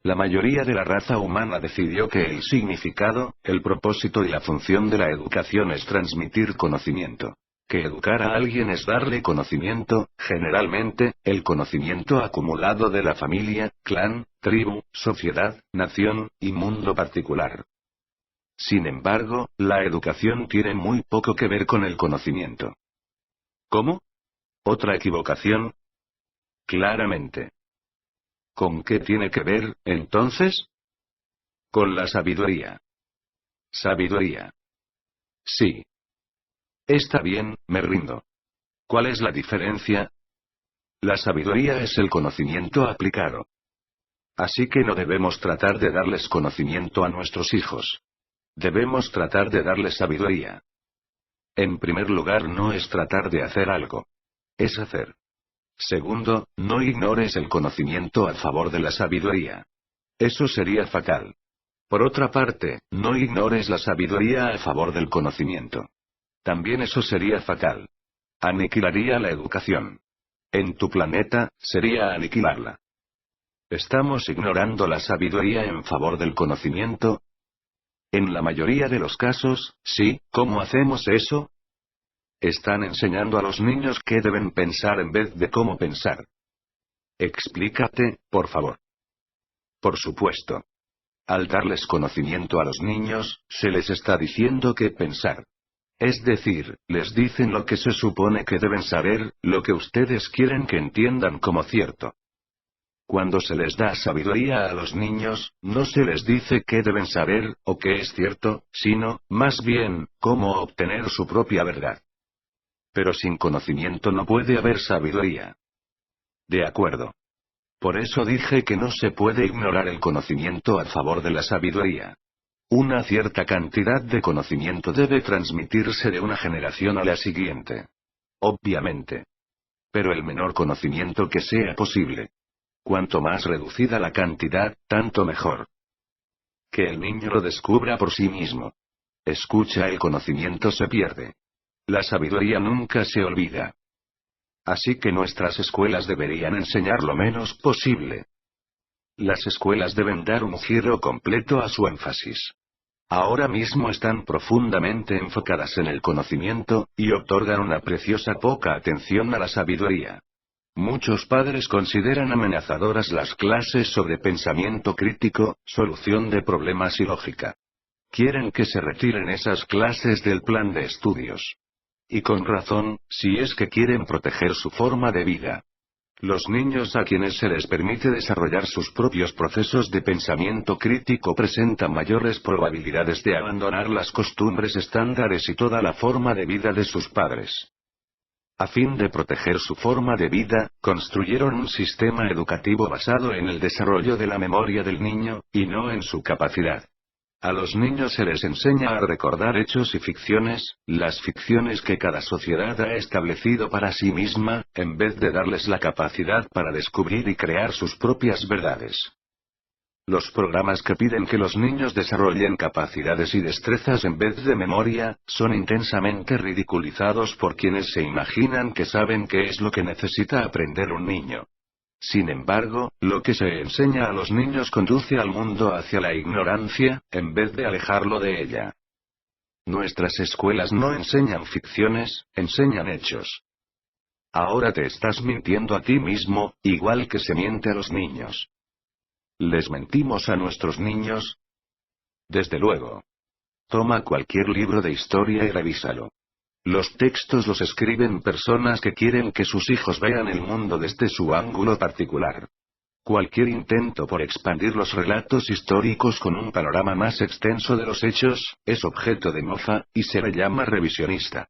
La mayoría de la raza humana decidió que el significado, el propósito y la función de la educación es transmitir conocimiento. Que educar a alguien es darle conocimiento, generalmente, el conocimiento acumulado de la familia, clan, tribu, sociedad, nación, y mundo particular. Sin embargo, la educación tiene muy poco que ver con el conocimiento. ¿Cómo? ¿Otra equivocación? Claramente. ¿Con qué tiene que ver, entonces? Con la sabiduría. Sabiduría. Sí. Está bien, me rindo. ¿Cuál es la diferencia? La sabiduría es el conocimiento aplicado. Así que no debemos tratar de darles conocimiento a nuestros hijos. Debemos tratar de darles sabiduría. En primer lugar, no es tratar de hacer algo. Es hacer. Segundo, no ignores el conocimiento a favor de la sabiduría. Eso sería fatal. Por otra parte, no ignores la sabiduría a favor del conocimiento. También eso sería fatal. Aniquilaría la educación. En tu planeta, sería aniquilarla. ¿Estamos ignorando la sabiduría en favor del conocimiento? En la mayoría de los casos, sí. ¿Cómo hacemos eso? Están enseñando a los niños qué deben pensar en vez de cómo pensar. Explícate, por favor. Por supuesto. Al darles conocimiento a los niños, se les está diciendo qué pensar. Es decir, les dicen lo que se supone que deben saber, lo que ustedes quieren que entiendan como cierto. Cuando se les da sabiduría a los niños, no se les dice qué deben saber, o qué es cierto, sino, más bien, cómo obtener su propia verdad. Pero sin conocimiento no puede haber sabiduría. De acuerdo. Por eso dije que no se puede ignorar el conocimiento a favor de la sabiduría. Una cierta cantidad de conocimiento debe transmitirse de una generación a la siguiente. Obviamente. Pero el menor conocimiento que sea posible. Cuanto más reducida la cantidad, tanto mejor. Que el niño lo descubra por sí mismo. Escucha, el conocimiento se pierde. La sabiduría nunca se olvida. Así que nuestras escuelas deberían enseñar lo menos posible. Las escuelas deben dar un giro completo a su énfasis. Ahora mismo están profundamente enfocadas en el conocimiento, y otorgan una preciosa poca atención a la sabiduría. Muchos padres consideran amenazadoras las clases sobre pensamiento crítico, solución de problemas y lógica. Quieren que se retiren esas clases del plan de estudios. Y con razón, si es que quieren proteger su forma de vida. Los niños a quienes se les permite desarrollar sus propios procesos de pensamiento crítico presentan mayores probabilidades de abandonar las costumbres estándares y toda la forma de vida de sus padres. A fin de proteger su forma de vida, construyeron un sistema educativo basado en el desarrollo de la memoria del niño, y no en su capacidad. A los niños se les enseña a recordar hechos y ficciones, las ficciones que cada sociedad ha establecido para sí misma, en vez de darles la capacidad para descubrir y crear sus propias verdades. Los programas que piden que los niños desarrollen capacidades y destrezas en vez de memoria, son intensamente ridiculizados por quienes se imaginan que saben qué es lo que necesita aprender un niño. Sin embargo, lo que se enseña a los niños conduce al mundo hacia la ignorancia, en vez de alejarlo de ella. Nuestras escuelas no enseñan ficciones, enseñan hechos. Ahora te estás mintiendo a ti mismo, igual que se miente a los niños. ¿Les mentimos a nuestros niños? Desde luego. Toma cualquier libro de historia y revísalo. Los textos los escriben personas que quieren que sus hijos vean el mundo desde su ángulo particular. Cualquier intento por expandir los relatos históricos con un panorama más extenso de los hechos, es objeto de mofa, y se le llama revisionista.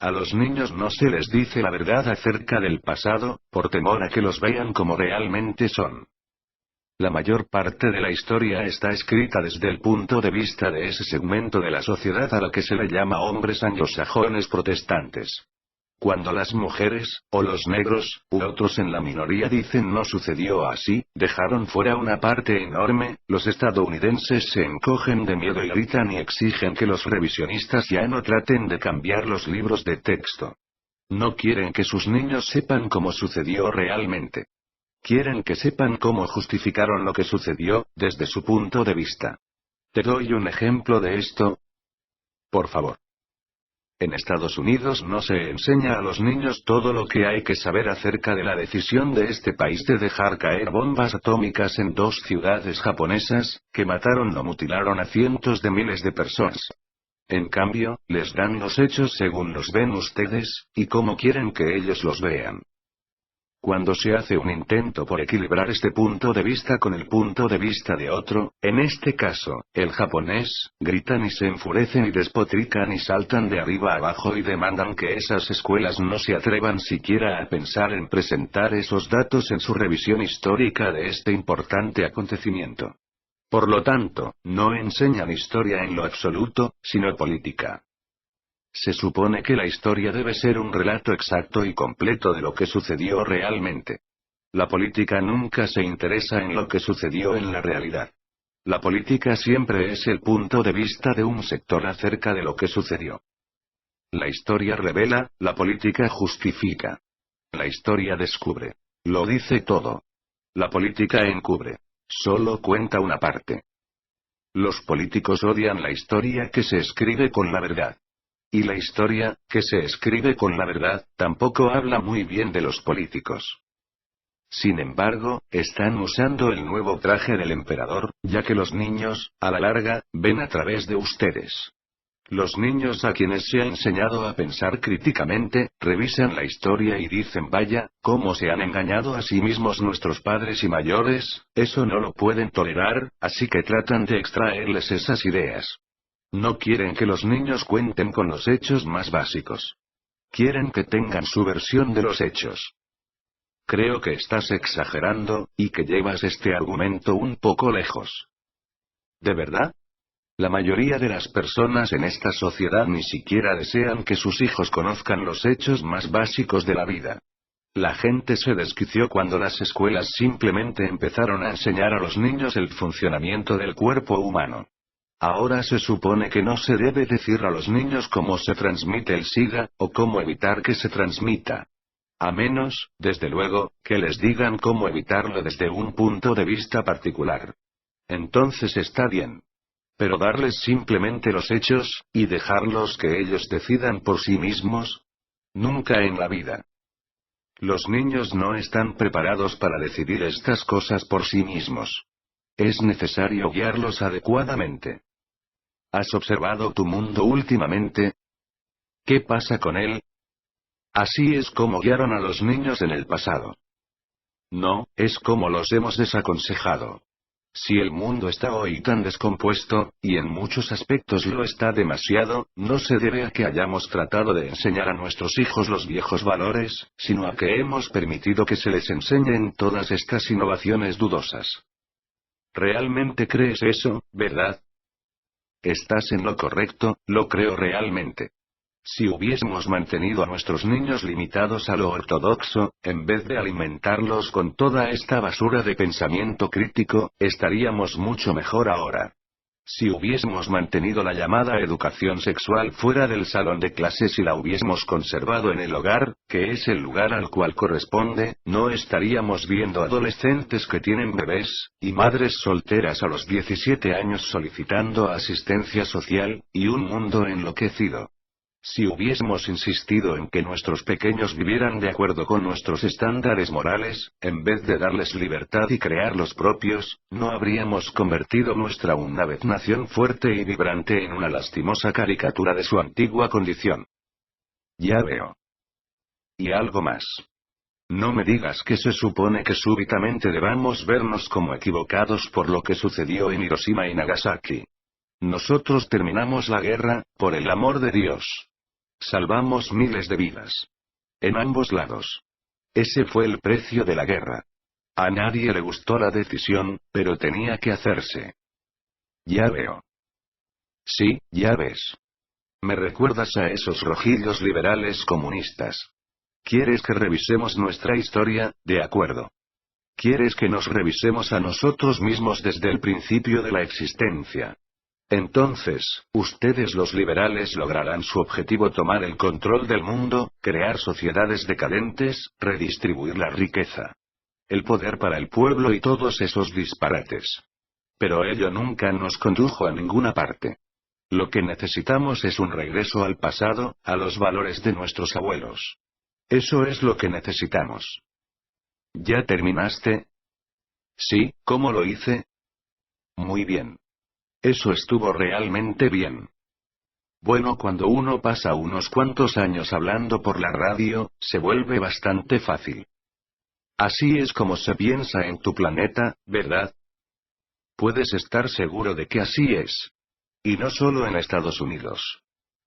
A los niños no se les dice la verdad acerca del pasado, por temor a que los vean como realmente son. La mayor parte de la historia está escrita desde el punto de vista de ese segmento de la sociedad a la que se le llama hombres anglosajones protestantes. Cuando las mujeres, o los negros, u otros en la minoría dicen no sucedió así, dejaron fuera una parte enorme, los estadounidenses se encogen de miedo y gritan y exigen que los revisionistas ya no traten de cambiar los libros de texto. No quieren que sus niños sepan cómo sucedió realmente. Quieren que sepan cómo justificaron lo que sucedió, desde su punto de vista. ¿Te doy un ejemplo de esto? Por favor. En Estados Unidos no se enseña a los niños todo lo que hay que saber acerca de la decisión de este país de dejar caer bombas atómicas en 2 ciudades japonesas, que mataron o mutilaron a cientos de miles de personas. En cambio, les dan los hechos según los ven ustedes, y cómo quieren que ellos los vean. Cuando se hace un intento por equilibrar este punto de vista con el punto de vista de otro, en este caso, el japonés, gritan y se enfurecen y despotrican y saltan de arriba abajo y demandan que esas escuelas no se atrevan siquiera a pensar en presentar esos datos en su revisión histórica de este importante acontecimiento. Por lo tanto, no enseñan historia en lo absoluto, sino política. Se supone que la historia debe ser un relato exacto y completo de lo que sucedió realmente. La política nunca se interesa en lo que sucedió en la realidad. La política siempre es el punto de vista de un sector acerca de lo que sucedió. La historia revela, la política justifica. La historia descubre. Lo dice todo. La política encubre. Solo cuenta una parte. Los políticos odian la historia que se escribe con la verdad. Y la historia, que se escribe con la verdad, tampoco habla muy bien de los políticos. Sin embargo, están usando el nuevo traje del emperador, ya que los niños, a la larga, ven a través de ustedes. Los niños a quienes se ha enseñado a pensar críticamente, revisan la historia y dicen vaya, cómo se han engañado a sí mismos nuestros padres y mayores, eso no lo pueden tolerar, así que tratan de extraerles esas ideas. No quieren que los niños cuenten con los hechos más básicos. Quieren que tengan su versión de los hechos. Creo que estás exagerando, y que llevas este argumento un poco lejos. ¿De verdad? La mayoría de las personas en esta sociedad ni siquiera desean que sus hijos conozcan los hechos más básicos de la vida. La gente se desquició cuando las escuelas simplemente empezaron a enseñar a los niños el funcionamiento del cuerpo humano. Ahora se supone que no se debe decir a los niños cómo se transmite el SIDA, o cómo evitar que se transmita. A menos, desde luego, que les digan cómo evitarlo desde un punto de vista particular. Entonces está bien. Pero darles simplemente los hechos, y dejarlos que ellos decidan por sí mismos. Nunca en la vida. Los niños no están preparados para decidir estas cosas por sí mismos. Es necesario guiarlos adecuadamente. ¿Has observado tu mundo últimamente? ¿Qué pasa con él? Así es como guiaron a los niños en el pasado. No, es como los hemos desaconsejado. Si el mundo está hoy tan descompuesto, y en muchos aspectos lo está demasiado, no se debe a que hayamos tratado de enseñar a nuestros hijos los viejos valores, sino a que hemos permitido que se les enseñen todas estas innovaciones dudosas. ¿Realmente crees eso, verdad? Estás en lo correcto, lo creo realmente. Si hubiésemos mantenido a nuestros niños limitados a lo ortodoxo, en vez de alimentarlos con toda esta basura de pensamiento crítico, estaríamos mucho mejor ahora. Si hubiésemos mantenido la llamada educación sexual fuera del salón de clases y la hubiésemos conservado en el hogar, que es el lugar al cual corresponde, no estaríamos viendo adolescentes que tienen bebés, y madres solteras a los 17 años solicitando asistencia social, y un mundo enloquecido. Si hubiésemos insistido en que nuestros pequeños vivieran de acuerdo con nuestros estándares morales, en vez de darles libertad y crear los propios, no habríamos convertido nuestra una vez nación fuerte y vibrante en una lastimosa caricatura de su antigua condición. Ya veo. Y algo más. No me digas que se supone que súbitamente debamos vernos como equivocados por lo que sucedió en Hiroshima y Nagasaki. Nosotros terminamos la guerra, por el amor de Dios. Salvamos miles de vidas. En ambos lados. Ese fue el precio de la guerra. A nadie le gustó la decisión, pero tenía que hacerse. Ya veo. Sí, ya ves. Me recuerdas a esos rojillos liberales comunistas. ¿Quieres que revisemos nuestra historia? De acuerdo. ¿Quieres que nos revisemos a nosotros mismos desde el principio de la existencia? Entonces, ustedes los liberales lograrán su objetivo: tomar el control del mundo, crear sociedades decadentes, redistribuir la riqueza. el poder para el pueblo y todos esos disparates. Pero ello nunca nos condujo a ninguna parte. Lo que necesitamos es un regreso al pasado, a los valores de nuestros abuelos. Eso es lo que necesitamos. ¿Ya terminaste? Sí, ¿cómo lo hice? Muy bien. Eso estuvo realmente bien. Bueno, cuando uno pasa unos cuantos años hablando por la radio, se vuelve bastante fácil. Así es como se piensa en tu planeta, ¿verdad? Puedes estar seguro de que así es. Y no solo en Estados Unidos.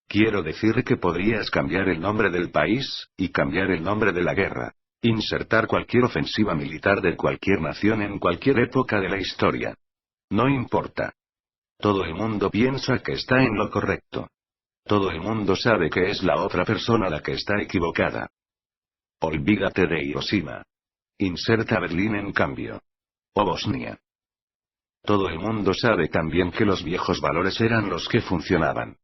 Quiero decir que podrías cambiar el nombre del país, y cambiar el nombre de la guerra. Insertar cualquier ofensiva militar de cualquier nación en cualquier época de la historia. No importa. Todo el mundo piensa que está en lo correcto. Todo el mundo sabe que es la otra persona la que está equivocada. Olvídate de Hiroshima. Inserta Berlín en cambio. O Bosnia. Todo el mundo sabe también que los viejos valores eran los que funcionaban.